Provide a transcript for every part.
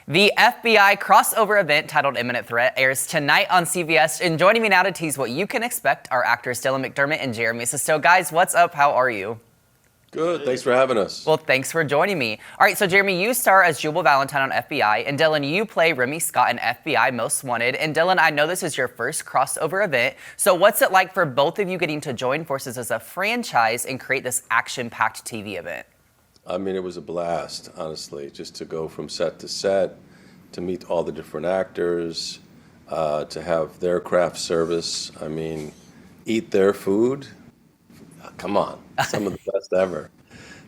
The FBI crossover event titled Imminent Threat airs tonight on CBS. And joining me now to tease what you can expect are actors Dylan McDermott and Jeremy Sisto. Guys, what's up? How are you? Good. Thanks for having us. Well, thanks for joining me. All right, so Jeremy, you star as Jubal Valentine on FBI, and Dylan, you play Remy Scott in FBI Most Wanted. And Dylan, I know this is your first crossover event, so what's it like for both of you getting to join forces as a franchise and create this action-packed TV event? I mean, it was a blast, honestly, just to go from set to set, to meet all the different actors, to have their craft service. I mean, eat their food. Come on, some of the best ever.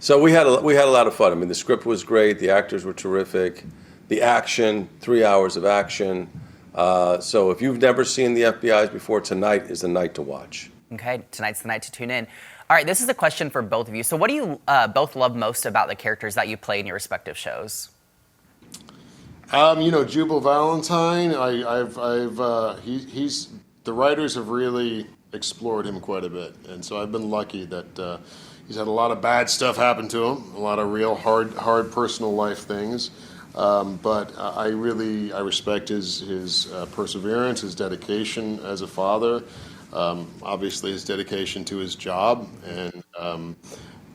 So we had a lot of fun. I mean, the script was great. The actors were terrific. The action, 3 hours of action. So if you've never seen the FBI's before, tonight is the night to watch. Okay, tonight's the night to tune in. All right, this is a question for both of you. So what do you both love most about the characters that you play in your respective shows? Jubal Valentine, he's the writers have really explored him quite a bit, and so I've been lucky that he's had a lot of bad stuff happen to him, a lot of real hard personal life things. But I respect his perseverance, his dedication as a father, obviously his dedication to his job,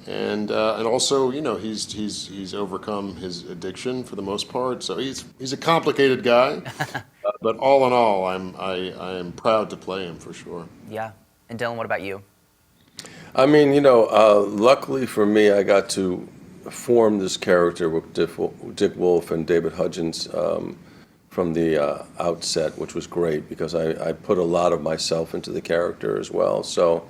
and also he's overcome his addiction for the most part. So he's a complicated guy, but all in all, I am proud to play him for sure. Yeah, and Dylan, what about you? I mean, luckily for me, I got to form this character with Dick Wolf and David Hudgens from the outset, which was great because I put a lot of myself into the character as well. So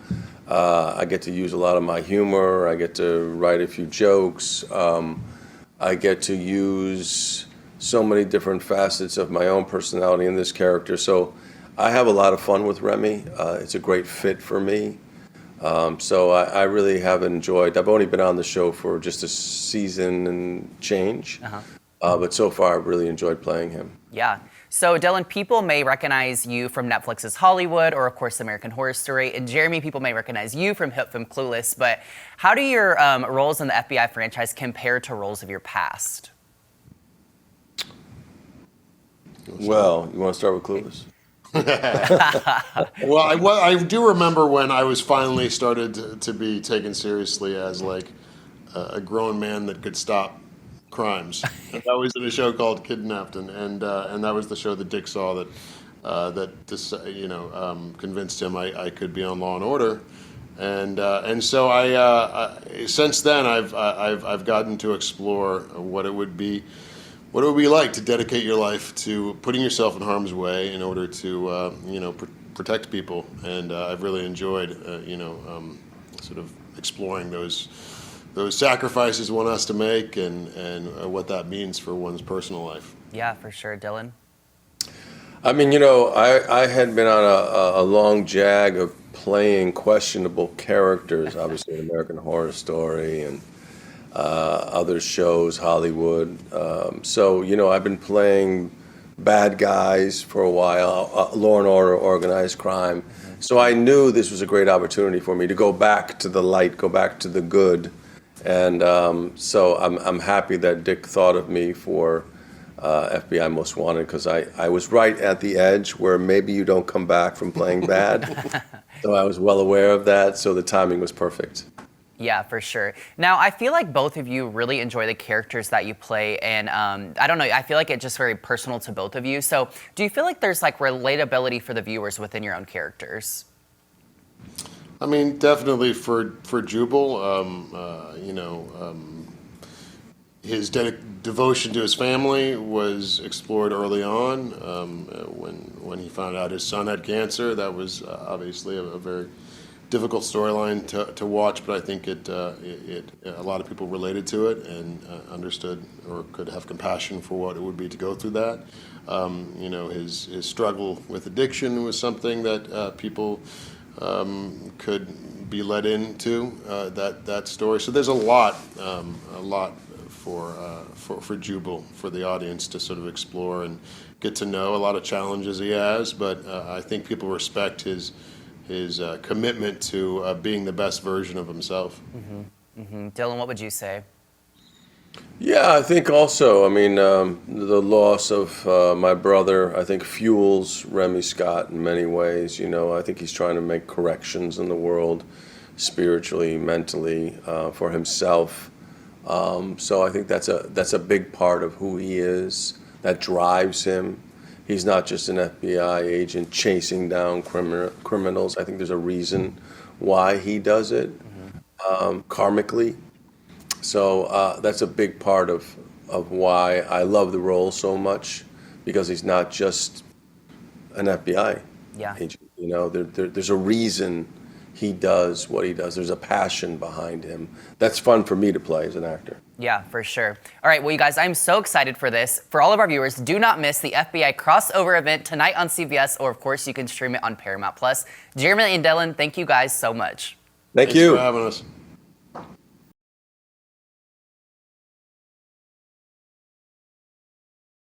I get to use a lot of my humor. I get to write a few jokes. I get to use so many different facets of my own personality in this character. So I have a lot of fun with Remy. It's a great fit for me. So I really have enjoyed. I've only been on the show for just a season and change. But so far, I've really enjoyed playing him. Yeah. So, Dylan, people may recognize you from Netflix's Hollywood or, of course, American Horror Story. And Jeremy, people may recognize you from Hip from Clueless. But how do your roles in the FBI franchise compare to roles of your past? Well, you want to start with Clueless? Well, I do remember when I was finally started to be taken seriously as like a grown man that could stop crimes. And that was in a show called Kidnapped, and that was the show that Dick saw convinced him I could be on Law and Order, and so I since then I've gotten to explore what it would be like to dedicate your life to putting yourself in harm's way in order to protect people, and I've really enjoyed sort of exploring those sacrifices one has to make and what that means for one's personal life. Yeah, for sure. Dylan? I mean, I had been on a long jag of playing questionable characters, obviously in American Horror Story and other shows, Hollywood. So, I've been playing bad guys for a while, Law and Order, organized crime. So I knew this was a great opportunity for me to go back to the light, go back to the good. And so I'm happy that Dick thought of me for FBI Most Wanted, because I was right at the edge where maybe you don't come back from playing bad. So I was well aware of that, so the timing was perfect. Yeah, for sure. Now, I feel like both of you really enjoy the characters that you play, and I don't know, I feel like it's just very personal to both of you. So do you feel like there's like relatability for the viewers within your own characters? I mean, definitely for Jubal, his devotion to his family was explored early on. When he found out his son had cancer, that was obviously a very difficult storyline to watch, but I think a lot of people related to it and understood or could have compassion for what it would be to go through that. His struggle with addiction was something that people could be led into that story. So there's a lot for Jubal, for the audience to sort of explore and get to know. A lot of challenges he has, but I think people respect his commitment to being the best version of himself. Dylan, what would you say? Yeah, I think also, I mean, the loss of my brother, I think, fuels Remy Scott in many ways. You know, I think he's trying to make corrections in the world, spiritually, mentally, for himself. So I think that's a big part of who he is, that drives him. He's not just an FBI agent chasing down criminals. I think there's a reason why he does it, karmically. So that's a big part of why I love the role so much, because he's not just an FBI Yeah. agent. You know, there's a reason he does what he does. There's a passion behind him. That's fun for me to play as an actor. Yeah, for sure. All right, well, you guys, I'm so excited for this. For all of our viewers, do not miss the FBI crossover event tonight on CBS, or of course, you can stream it on Paramount Plus. Jeremy and Dylan, thank you guys so much. Thank Thanks you. for having us.